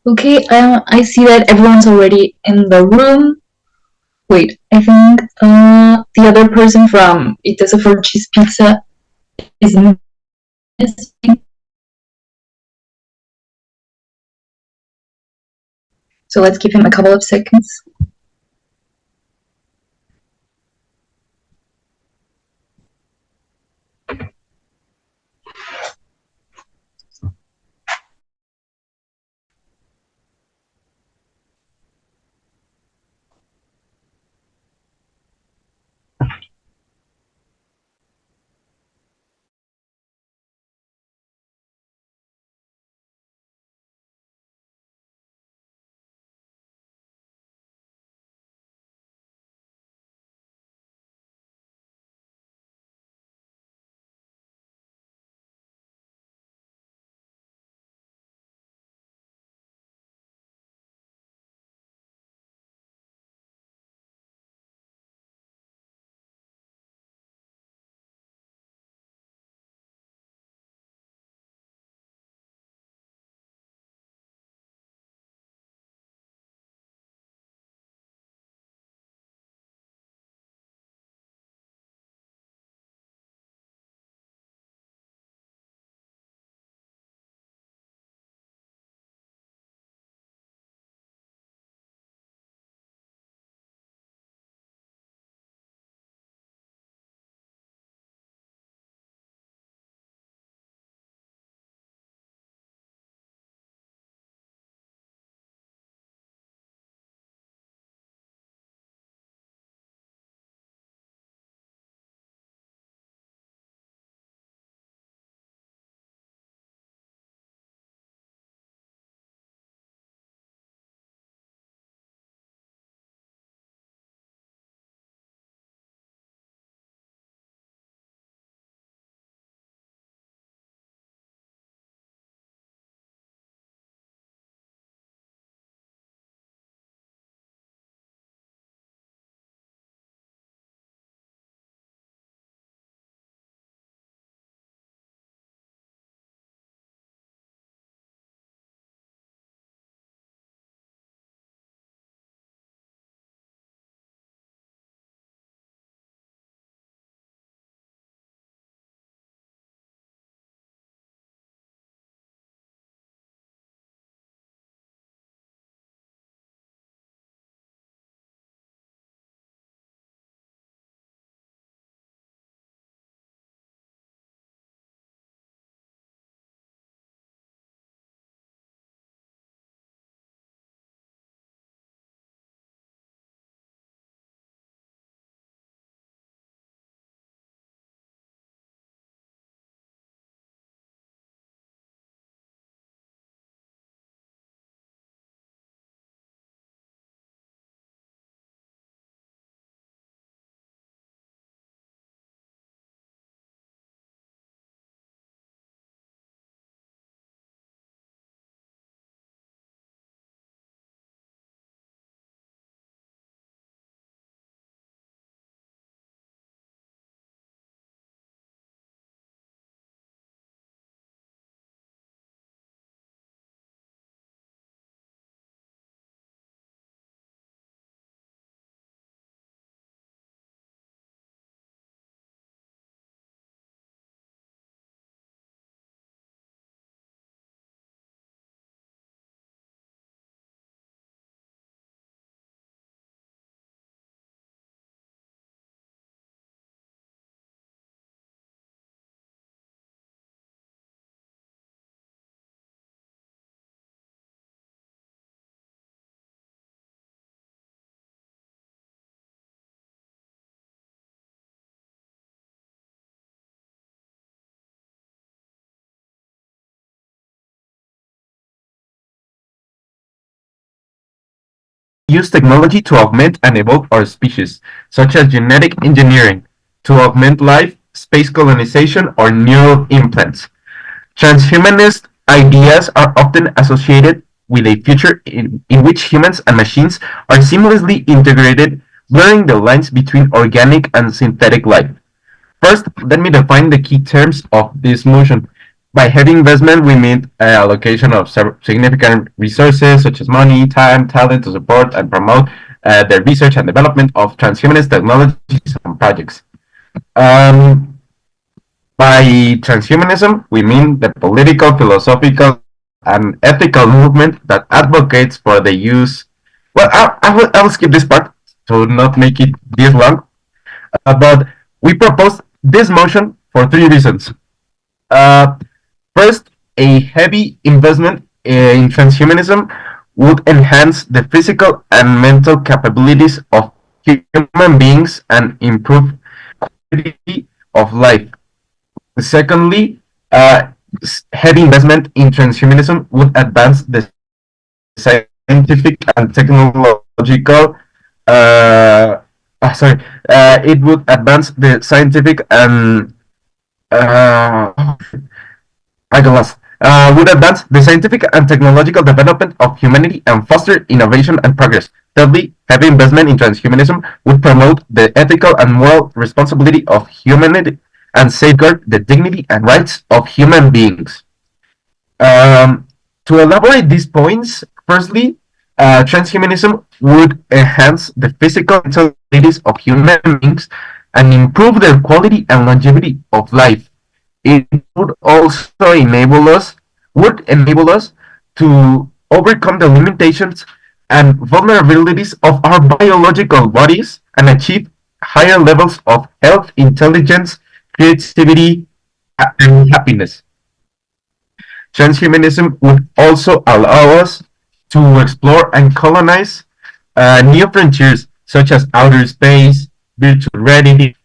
Okay, I see that everyone's already in the room. Wait, I think the other person from It Does for Cheese Pizza is missing. So let's give him a couple of seconds. Use technology to augment and evolve our species, such as genetic engineering, to augment life, space colonization, or neural implants. Transhumanist ideas are often associated with a future in which humans and machines are seamlessly integrated, blurring the lines between organic and synthetic life. First, let me define the key terms of this motion. By heavy investment, we mean allocation of significant resources such as money, time, talent to support and promote the research and development of transhumanist technologies and projects. Um, by transhumanism, we mean the political, philosophical, and ethical movement that advocates for the use. Well, I will skip this part to not make it this long, but we propose this motion for three reasons. Uh, First, a heavy investment in transhumanism would enhance the physical and mental capabilities of human beings and improve quality of life. Secondly, heavy investment in transhumanism would advance the scientific and technological. It would advance the scientific and uh, I got lost. Would advance the scientific and technological development of humanity and foster innovation and progress. Thirdly, heavy investment in transhumanism would promote the ethical and moral responsibility of humanity and safeguard the dignity and rights of human beings. Um, to elaborate these points, firstly, transhumanism would enhance the physical and mental abilities of human beings and improve their quality and longevity of life. It would also enable us to overcome the limitations and vulnerabilities of our biological bodies and achieve higher levels of health, intelligence, creativity, and happiness. Transhumanism would also allow us to explore and colonize new frontiers such as outer space, virtual reality,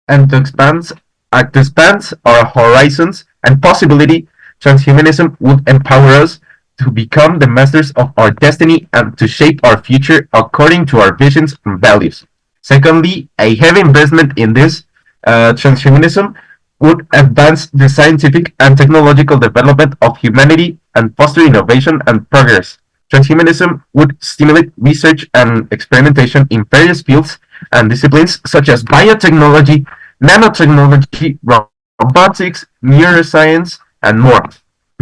and to expand our horizons and possibility, transhumanism would empower us to become the masters of our destiny and to shape our future according to our visions and values. Secondly, a heavy investment in this transhumanism would advance the scientific and technological development of humanity and foster innovation and progress. Transhumanism would stimulate research and experimentation in various fields and disciplines such as biotechnology, nanotechnology, robotics, neuroscience, and more.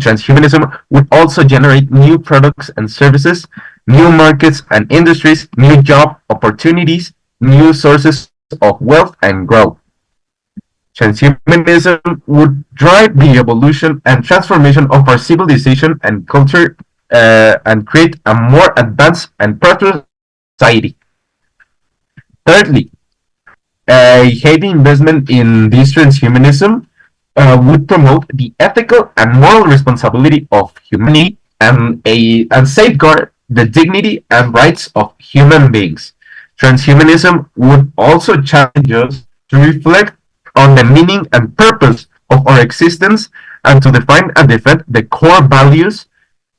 Transhumanism would also generate new products and services, new markets and industries, new job opportunities, new sources of wealth and growth. Transhumanism would drive the evolution and transformation of our civilization and culture and create a more advanced and prosperous society. Thirdly, a heavy investment in this transhumanism would promote the ethical and moral responsibility of humanity and safeguard the dignity and rights of human beings. Transhumanism would also challenge us to reflect on the meaning and purpose of our existence and to define and defend the core values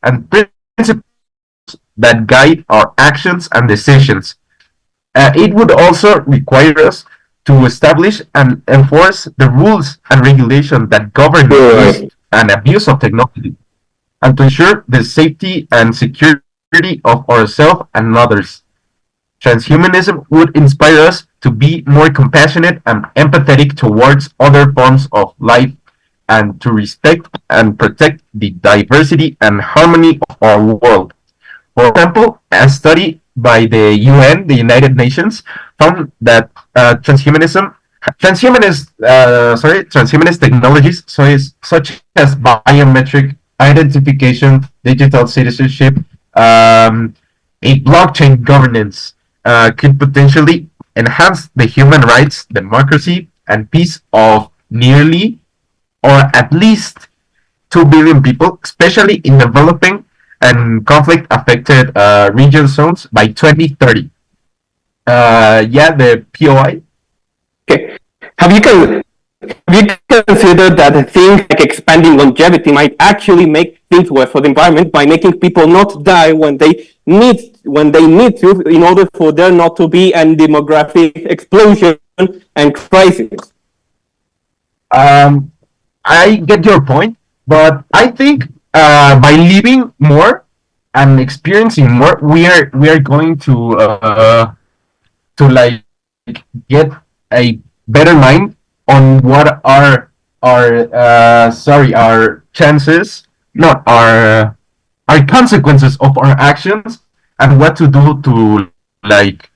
and principles that guide our actions and decisions. It would also require us to establish and enforce the rules and regulations that govern the use and abuse of technology, and to ensure the safety and security of ourselves and others. Transhumanism would inspire us to be more compassionate and empathetic towards other forms of life and to respect and protect the diversity and harmony of our world. For example, a study by the UN, the United Nations, found that transhumanist technologies, such as biometric identification, digital citizenship, a blockchain governance, could potentially enhance the human rights, democracy, and peace of nearly or at least 2 billion people, especially in developing and conflict affected region zones by 2030. Yeah, the POI. Okay. Have you considered that things like expanding longevity might actually make things worse for the environment by making people not die when they need to in order for there not to be a demographic explosion and crisis? Um, I get your point, but I think by living more and experiencing more, we are going to like get a better mind on what are our chances, not our consequences of our actions, and what to do to like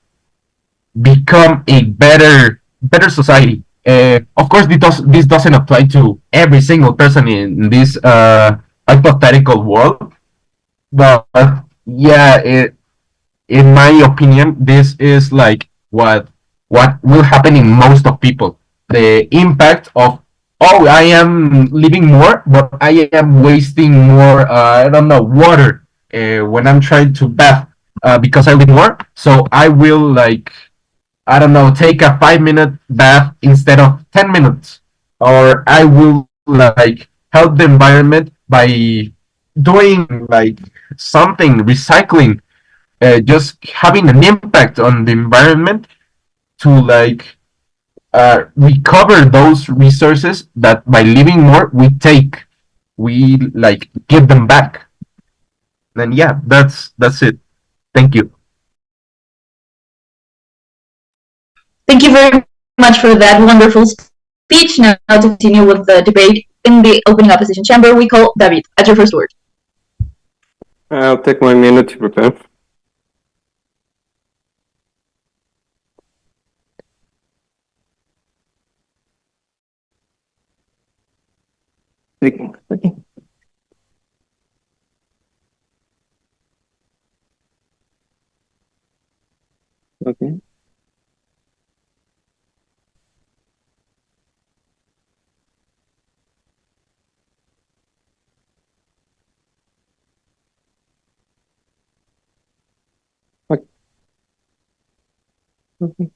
become a better society. Of course, this doesn't apply to every single person in this hypothetical world, but yeah, in my opinion, this is like what will happen in most of people. The impact of, oh, I am living more, but I am wasting more. I don't know, water when I'm trying to bath because I live more. So I will like, I don't know, take a 5 minute bath instead of 10 minutes, or I will like help the environment by doing like something recycling, just having an impact on the environment to like recover those resources that by living more we like give them back. And yeah, that's it. Thank you. Thank you very much for that wonderful speech. Now to continue with the debate in the opening opposition chamber, we call David. At your first word. I'll take 1 minute to prepare. Okay. Okay. Okay.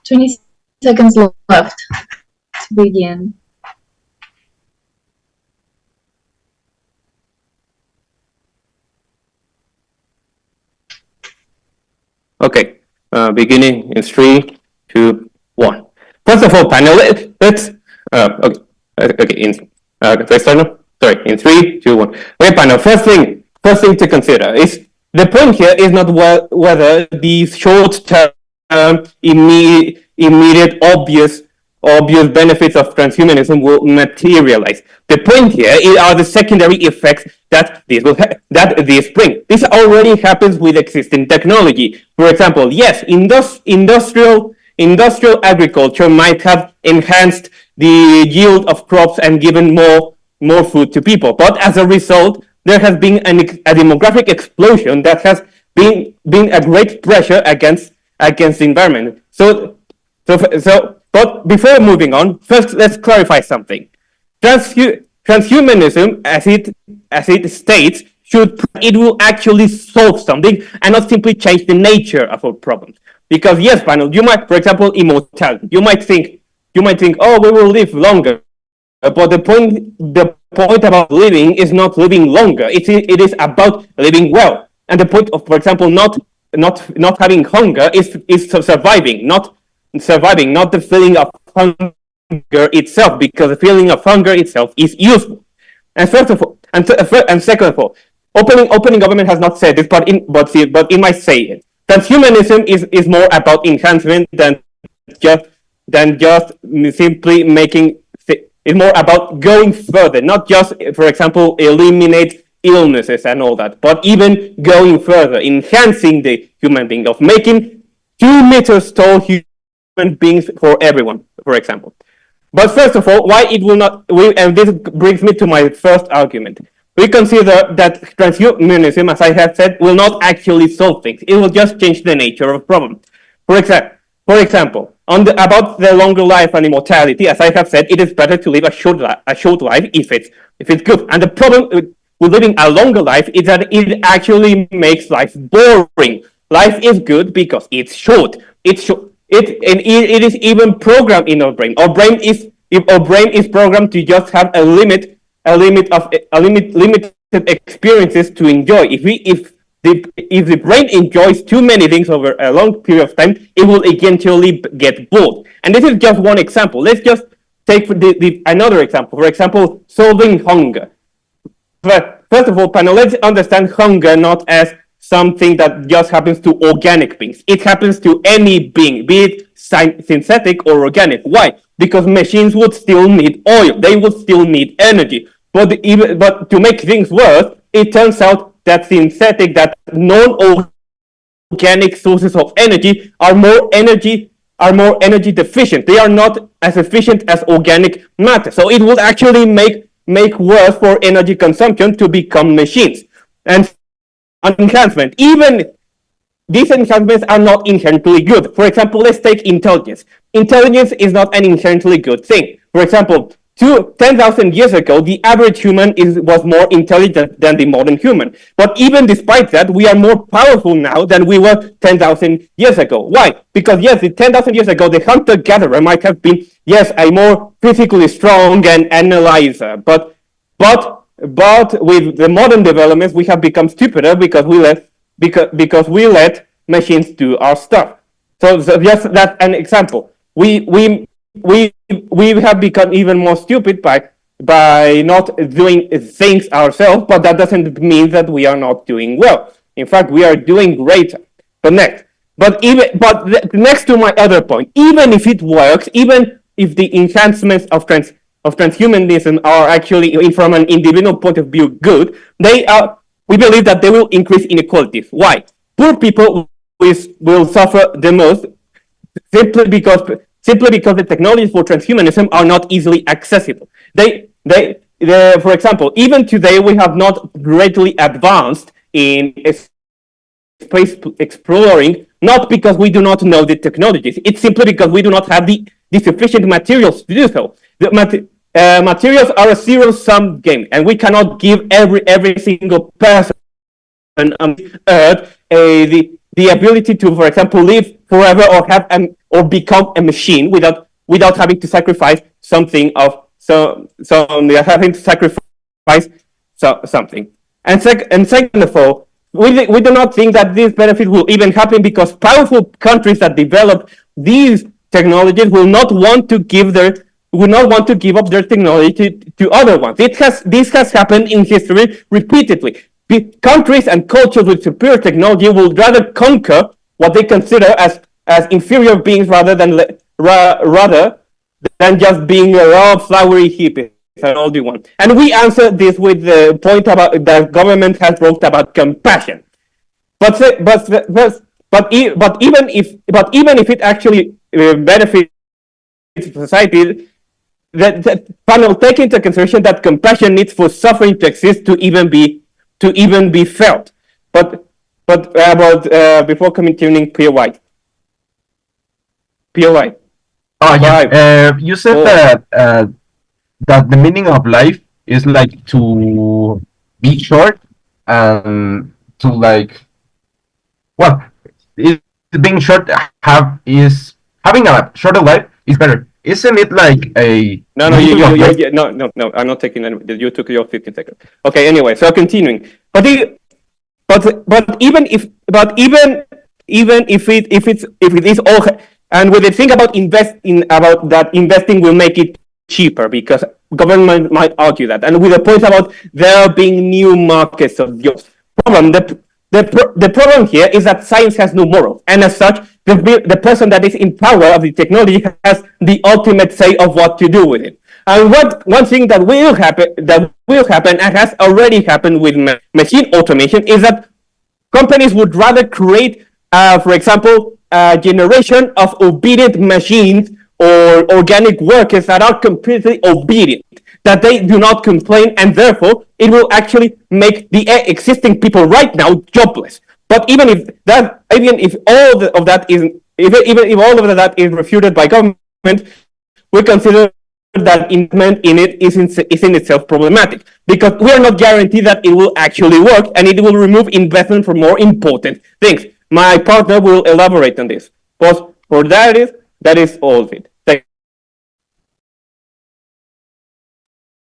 20 seconds left to begin. Okay, beginning in 3, 2, 1. First of all, panel, let's okay, okay. Do I start now? Sorry, in 3, 2, 1. Okay, panel. First thing to consider is the point here is not whether these short-term, immediate, obvious benefits of transhumanism will materialize. The point here are the secondary effects that this bring. This already happens with existing technology. For example, yes, industrial agriculture might have enhanced the yield of crops and given more food to people, but as a result, there has been a demographic explosion that has been a great pressure against the environment. But before moving on, first let's clarify something. Transhumanism, as it states, it will actually solve something and not simply change the nature of our problems. Because yes, panel, you might, for example, immortality. You might think, oh, we will live longer. But the point about living is not living longer. It is about living well. And the point of, for example, not having hunger is surviving, not the feeling of hunger itself, because the feeling of hunger itself is useful. And first of all, and second of all, opening government has not said this, but it might say it. Transhumanism is more about enhancement than just simply making. It's more about going further, not just, for example, eliminate illnesses and all that, but even going further, enhancing the human being, of making 2 meters tall human beings for everyone, for example. But first of all, why it will not, and this brings me to my first argument. We consider that transhumanism, as I have said, will not actually solve things. It will just change the nature of the problem. For example, about the longer life and immortality, as I have said, it is better to live a short life if it's good. And the problem with living a longer life is that it actually makes life boring. Life is good because it's short. It is even programmed in our brain. Our brain is programmed to just have a limited experiences to enjoy. If the brain enjoys too many things over a long period of time, it will eventually get bored. And this is just one example. Let's just take another example. For example, solving hunger. But first of all, Pano, let's understand hunger not as something that just happens to organic beings. It happens to any being, be it synthetic or organic. Why? Because machines would still need oil. They would still need energy. But to make things worse, it turns out that synthetic, that non-organic sources of energy are more energy deficient. They are not as efficient as organic matter. So it would actually make worse for energy consumption to become machines. And enhancement, even these enhancements are not inherently good. For example, let's take intelligence. Intelligence is not an inherently good thing. For example, 10,000 years ago, the average human was more intelligent than the modern human. But even despite that, we are more powerful now than we were 10,000 years ago. Why? Because yes, 10,000 years ago, the hunter-gatherer might have been, yes, a more physically strong and analyzer. But with the modern developments, we have become stupider because we let machines do our stuff. So just that's an example. We have become even more stupid by not doing things ourselves, but that doesn't mean that we are not doing well. In fact, we are doing great. But next to my other point, even if it works, even if the enhancements of transhumanism are actually, from an individual point of view, good, we believe that they will increase inequalities. Why? Poor people will suffer the most simply because the technologies for transhumanism are not easily accessible. For example, even today we have not greatly advanced in space exploring, not because we do not know the technologies. It's simply because we do not have the sufficient materials to do so. Materials are a zero-sum game, and we cannot give every single person on Earth the ability to, for example, live forever or become a machine without having to sacrifice something having to sacrifice something. And second of all, we do not think that this benefit will even happen because powerful countries that develop these technologies will not want to give up their technology to other ones. This has happened in history repeatedly. Countries and cultures with superior technology will rather conquer what they consider as inferior beings rather than just being raw, flowery hippies and all you want. And we answer this with the point about that government has wrote about compassion. But even if it actually benefits society, that panel take into consideration that compassion needs for suffering to exist to even be felt. But before continuing, Pierre White. Oh yeah. You said that the meaning of life is like to be short and to like, well, it, being short is having a shorter life is better. Isn't it like a no, meaning of life? no, I'm not taking any. You took your 15 seconds. Okay, anyway, so continuing. But even if it is all, and when they think about investing will make it cheaper because government might argue that, and with the point about there being new markets of jobs. The problem here is that science has no morals, and as such, the person that is in power of the technology has the ultimate say of what to do with it. And one thing that will happen and has already happened with machine automation is that companies would rather create, for example, a generation of obedient machines or organic workers that are completely obedient, that they do not complain, and therefore it will actually make the existing people right now jobless. But even if all of that is refuted by government, we consider that investment in it is in itself problematic because we are not guaranteed that it will actually work, and it will remove investment for more important things. My partner will elaborate on this. But for that is all of it.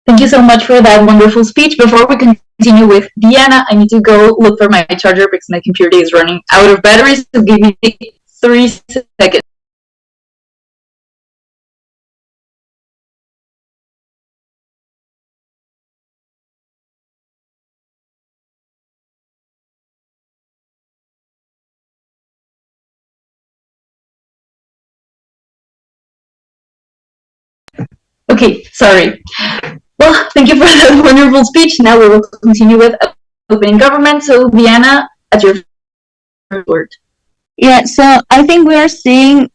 Thank you so much for that wonderful speech. Before we continue with Diana, I need to go look for my charger because my computer is running out of batteries. So give me 3 seconds. Okay, sorry. Well, thank you for that wonderful speech. Now we will continue with opening government. So, Diana, at your word. Yeah, so I think we are seeing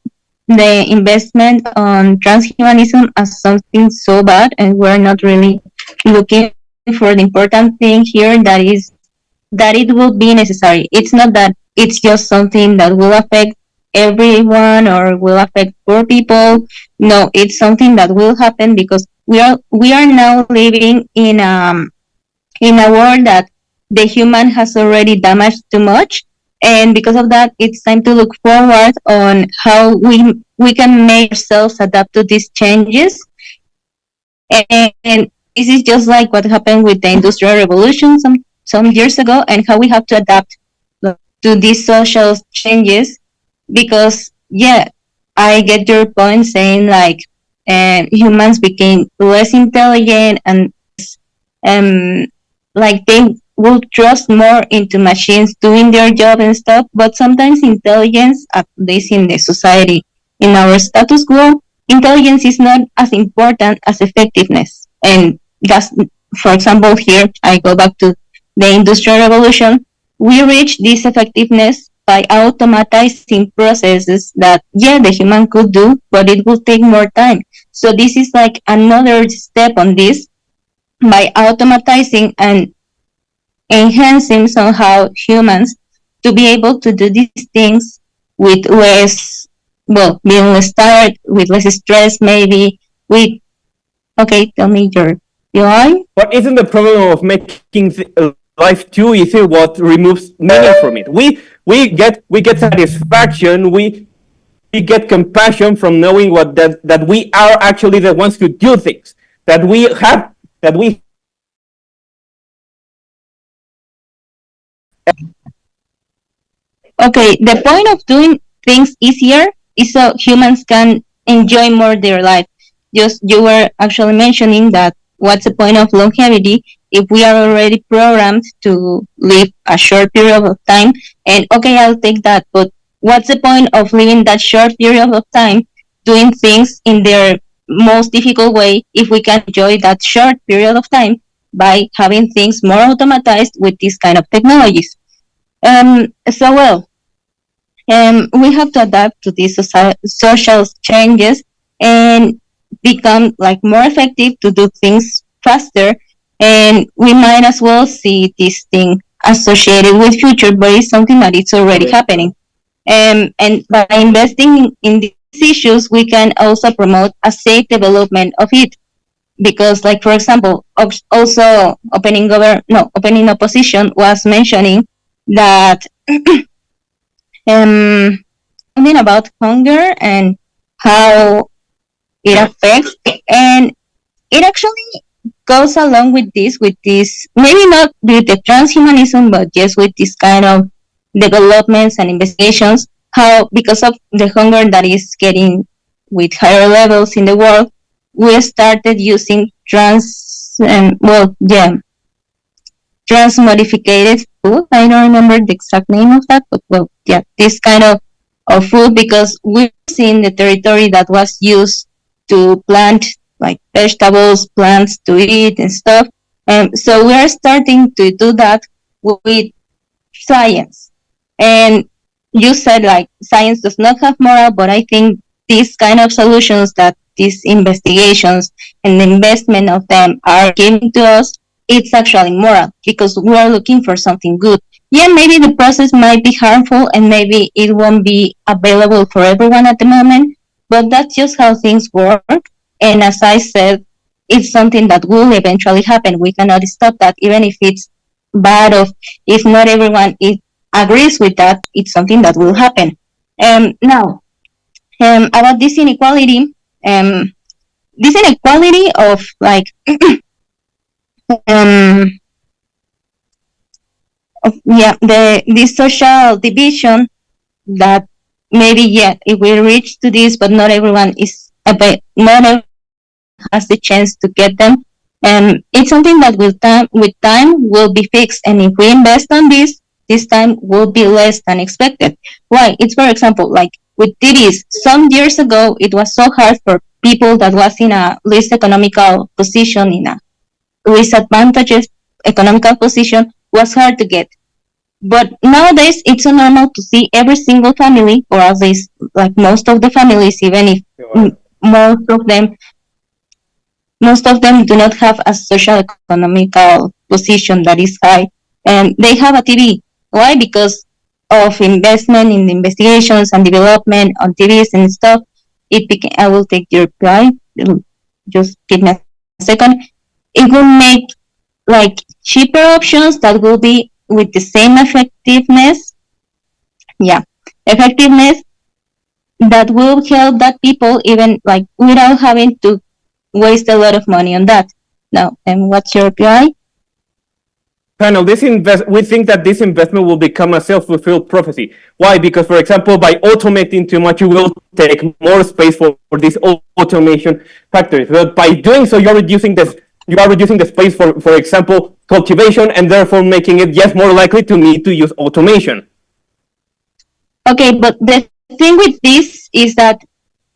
the investment on transhumanism as something so bad, and we're not really looking for the important thing here, that it will be necessary. It's not that it's just something that will affect everyone or will affect poor people. No, it's something that will happen because we are now living in a world that the human has already damaged too much, and because of that it's time to look forward on how we can make ourselves adapt to these changes. And this is just like what happened with the industrial revolution some years ago, and how we have to adapt to these social changes. Because yeah, I get your point saying like humans became less intelligent and um like they will trust more into machines doing their job and stuff. But sometimes intelligence, at least in the society, in our status quo, intelligence is not as important as effectiveness. And that's, for example, here I go back to the industrial revolution. We reach this effectiveness by automatizing processes that yeah, the human could do, but it will take more time. So this is like another step on this, by automatizing and enhancing somehow humans to be able to do these things with less, well, being less tired, with less stress, maybe with, okay, tell me your why. But isn't the problem of making life too easy what removes meaning from it? We get satisfaction. We get compassion from knowing what that we are actually the ones who do things. That we Okay, the point of doing things easier is so humans can enjoy more their life. Just you were actually mentioning that what's the point of longevity if we are already programmed to live a short period of time? And okay, I'll take that, but what's the point of living that short period of time doing things in their most difficult way if we can enjoy that short period of time by having things more automatized with this kind of technologies? So well, we have to adapt to these social changes and become like more effective to do things faster. And we might as well see this thing associated with future, but it's something that it's already happening. And by investing in these issues, we can also promote a safe development of it. Because, like for example, also opening opposition was mentioning that um, something about hunger and how it affects, and it actually goes along with this, maybe not with the transhumanism, but just with this kind of developments and investigations, how because of the hunger that is getting with higher levels in the world, we started using transmodificated food. I don't remember the exact name of that, but well, yeah, this kind of food, because we've seen the territory that was used to plant like vegetables, plants to eat and stuff. So we are starting to do that with science. And you said like science does not have moral, but I think these kind of solutions that these investigations and the investment of them are giving to us, it's actually moral because we are looking for something good. Yeah, maybe the process might be harmful and maybe it won't be available for everyone at the moment, but that's just how things work. And as I said, it's something that will eventually happen. We cannot stop that, even if it's bad, or if not everyone agrees with that, it's something that will happen. Now, about this inequality of like um, yeah, this social division that maybe yeah, if we reach to this, but not everyone not everyone has the chance to get them. It's something that with time will be fixed, and if we invest on this time will be less than expected. Why? It's for example like with TVs. Some years ago, it was so hard for people that was in a least economical position, in a disadvantageous economical position, was hard to get. But nowadays, it's so normal to see every single family, or at least like most of the families, even if most of them do not have a social economical position that is high, and they have a TV. Why? Because of investment in investigations and development on TVs and stuff. It became, I will take your reply. Just give me a second. It will make like cheaper options that will be with the same effectiveness. Yeah, effectiveness that will help that people even like without having to waste a lot of money on that. Now, and what's your reply? Panel, we think that this investment will become a self-fulfilled prophecy. Why? Because, for example, by automating too much, you will take more space for these automation factories. But by doing so, you are reducing the space for example, cultivation, and therefore making it just more likely to need to use automation. Okay, but the thing with this is that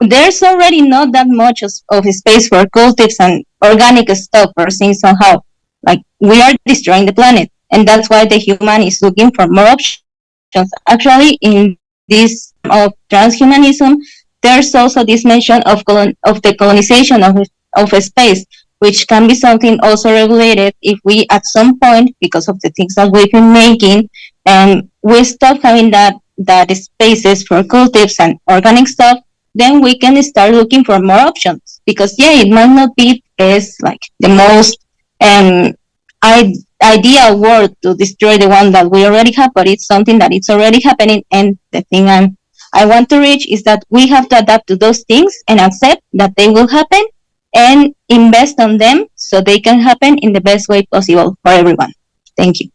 there's already not that much of space for cultives and organic stuff or things somehow. Like, we are destroying the planet, and that's why the human is looking for more options. Actually, in this of transhumanism, there's also this mention of the colonization of a space, which can be something also regulated if we, at some point, because of the things that we've been making, and we stop having that spaces for cultives and organic stuff, then we can start looking for more options. Because yeah, it might not be as like the most ideal world to destroy the one that we already have, but it's something that it's already happening. And the thing I want to reach is that we have to adapt to those things and accept that they will happen and invest on them so they can happen in the best way possible for everyone. Thank you.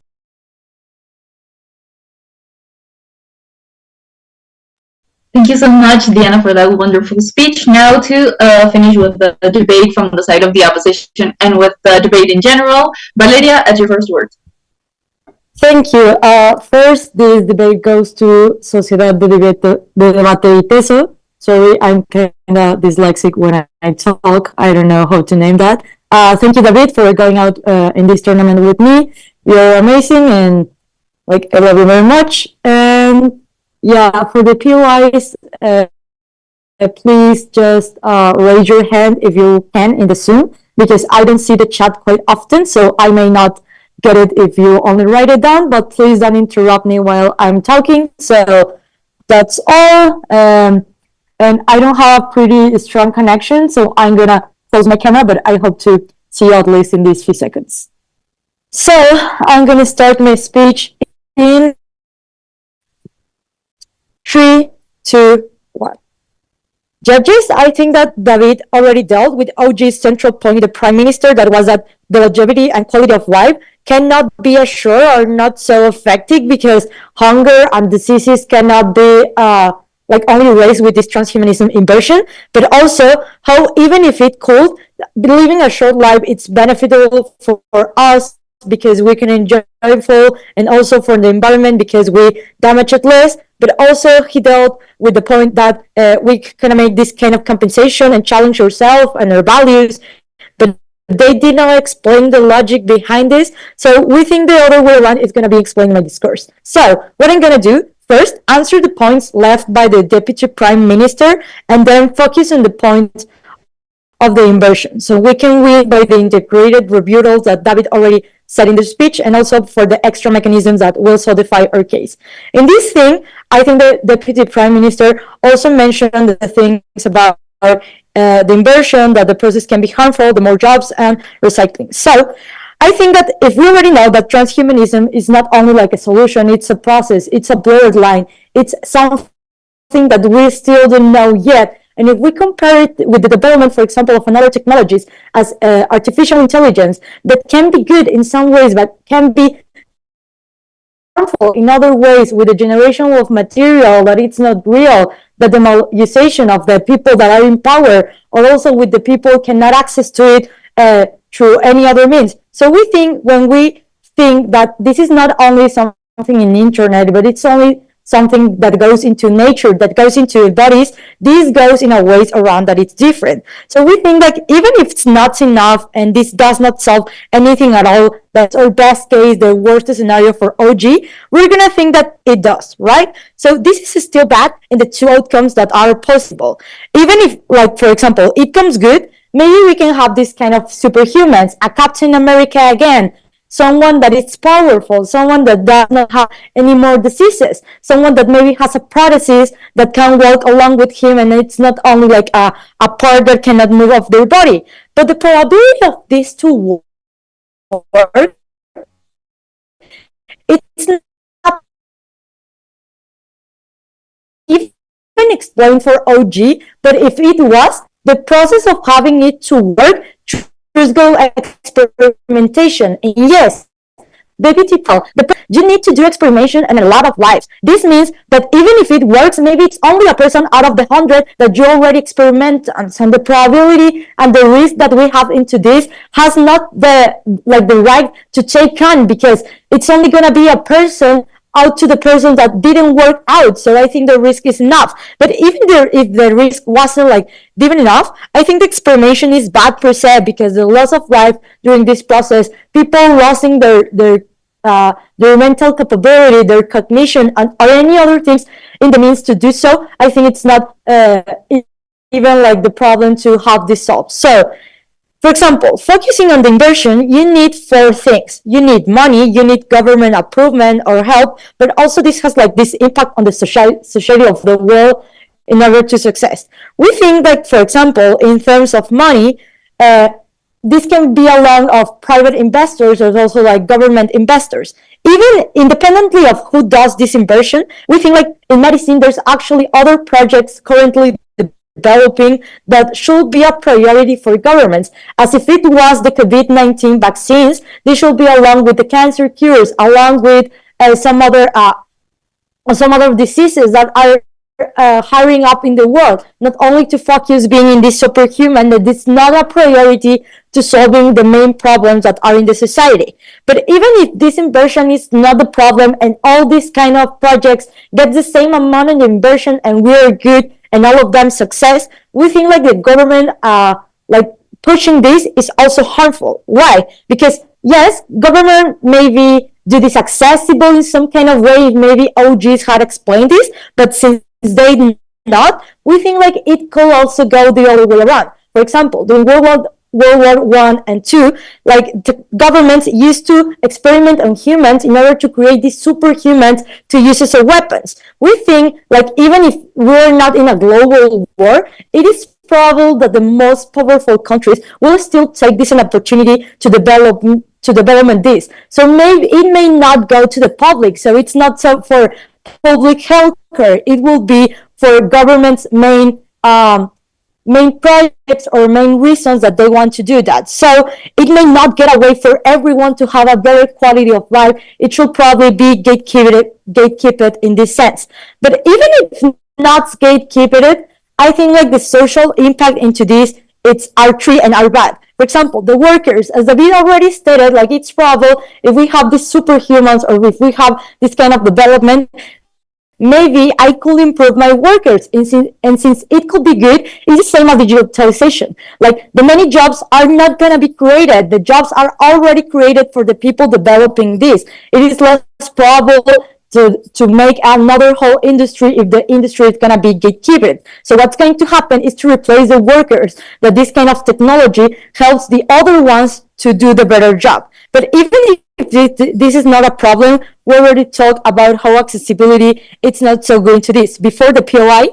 Thank you so much, Diana, for that wonderful speech. Now to finish with the debate from the side of the opposition and with the debate in general, Valeria, at your first word. Thank you. First, this debate goes to Sociedad de Debate y Peso. Sorry, I'm kind of dyslexic when I talk. I don't know how to name that. Thank you, David, for going out in this tournament with me. You're amazing, and like I love you very much. And yeah, for the POIs, please just raise your hand if you can in the Zoom, because I don't see the chat quite often, so I may not get it if you only write it down, but please don't interrupt me while I'm talking. So that's all. And I don't have pretty strong connection, so I'm gonna close my camera, but I hope to see you at least in these few seconds. So I'm gonna start my speech in 3, 2, 1. Judges, I think that David already dealt with OG's central point, the Prime Minister, that was that the longevity and quality of life cannot be assured or not so effective because hunger and diseases cannot be like only raised with this transhumanism inversion, but also how even if it could, living a short life, it's beneficial for us because we can enjoy full, and also for the environment because we damage it less. But also he dealt with the point that we can make this kind of compensation and challenge yourself and our values, but they did not explain the logic behind this. So we think the other way around is going to be explaining my discourse. So what I'm going to do, first, answer the points left by the Deputy Prime Minister, and then focus on the point of the inversion. So we can read by the integrated rebuttals that David already said in the speech, and also for the extra mechanisms that will solidify our case. In this thing, I think the Deputy Prime Minister also mentioned the things about the inversion, that the process can be harmful, the more jobs, and recycling. So I think that if we already know that transhumanism is not only like a solution, it's a process, it's a blurred line, it's something that we still don't know yet. And if we compare it with the development, for example, of another technologies as artificial intelligence, that can be good in some ways, but can be harmful in other ways, with the generation of material that it's not real, the demonization of the people that are in power, or also with the people cannot access to it through any other means. So when we think that this is not only something in the internet, but it's only something that goes into nature, that goes into bodies, this goes in a ways around that it's different. So we think that even if it's not enough and this does not solve anything at all, that's our best case, the worst scenario for OG, we're gonna think that it does, right? So this is still bad in the two outcomes that are possible. Even if, like, for example, it comes good, maybe we can have this kind of superhumans, a Captain America again, someone that is powerful, someone that does not have any more diseases, someone that maybe has a prosthesis that can walk along with him, and it's not only like a part that cannot move off their body. But the probability of these two work, it's not even explained for OG, but if it was, the process of having it to work go experimentation. And yes, baby people, you need to do experimentation in a lot of lives. This means that even if it works, maybe it's only a person out of the 100 that you already experiment on. So the probability and the risk that we have into this has not the right to take on, because it's only going to be a person out to the person that didn't work out. So I think the risk is enough. But even if the risk wasn't given enough, I think the experimentation is bad per se, because the loss of life during this process, people losing their mental capability, their cognition, or any other things in the means to do so, I think it's not even the problem to have this solved. So, for example, focusing on the inversion, you need 4 things. You need money, you need government approval or help, but also this has this impact on the society of the world in order to success. We think that, for example, in terms of money, this can be along of private investors or also government investors. Even independently of who does this inversion, we think in medicine, there's actually other projects currently developing that should be a priority for governments. As if it was the COVID-19 vaccines, they should be along with the cancer cures, along with some other diseases that are hiring up in the world, not only to focus being in this superhuman, that it's not a priority to solving the main problems that are in the society. But even if this inversion is not the problem and all these kind of projects get the same amount of inversion and we're good and all of them success, we think the government pushing this is also harmful. Why? Because yes, government maybe do this accessible in some kind of way, maybe OGs had explained this, but since they not, we think it could also go the other way around. For example, during World War I and II, the governments used to experiment on humans in order to create these superhumans to use as weapons. We think even if we're not in a global war, it is probable that the most powerful countries will still take this an opportunity to develop this. So maybe it may not go to the public. So it's not so for public health care. It will be for government's main projects or main reasons that they want to do that. So it may not get away for everyone to have a better quality of life. It should probably be gatekeeped in this sense. But even if not gatekeeped, I think the social impact into this, it's R3 and R bad. For example, the workers, as David already stated, it's probable if we have these superhumans or if we have this kind of development, maybe I could improve my workers. And since it could be good, it's the same as digitalization. The many jobs are not going to be created. The jobs are already created for the people developing this. It is less probable to make another whole industry if the industry is going to be gatekeeped. So what's going to happen is to replace the workers, that this kind of technology helps the other ones to do the better job. But even if this is not a problem, we already talked about how accessibility, it's not so good to this. Before the POI,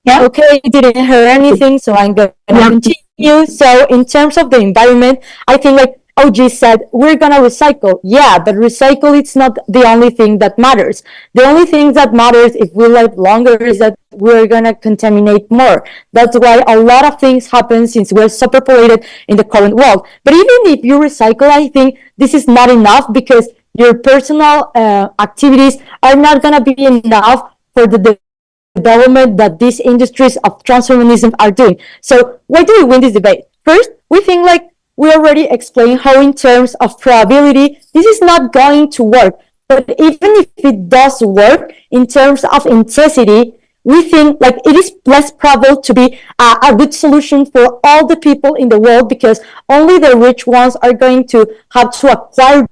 yeah. Okay, didn't hear anything, so I'm going to continue. So in terms of the environment, I think OG said, we're going to recycle. Yeah, but recycle, it's not the only thing that matters. The only thing that matters if we live longer is that we're going to contaminate more. That's why a lot of things happen since we're superpopulated in the current world. But even if you recycle, I think this is not enough, because your personal activities are not going to be enough for the development that these industries of transhumanism are doing. So why do we win this debate? First, we think we already explained how in terms of probability, this is not going to work. But even if it does work in terms of intensity, we think like it is less probable to be a good solution for all the people in the world, because only the rich ones are going to have to acquire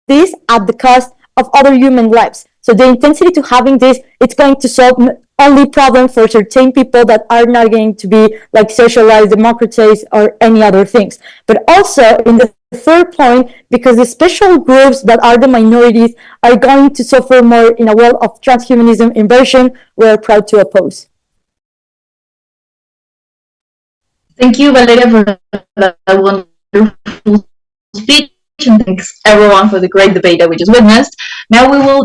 this at the cost of other human lives. So the intensity to having this, it's going to solve only problem for certain people that are not going to be like socialized, democratized, or any other things. But also in the third point, because the special groups that are the minorities are going to suffer more in a world of transhumanism inversion, we're proud to oppose. Thank you, Valeria, for that wonderful speech, and thanks everyone for the great debate that we just witnessed. Now we will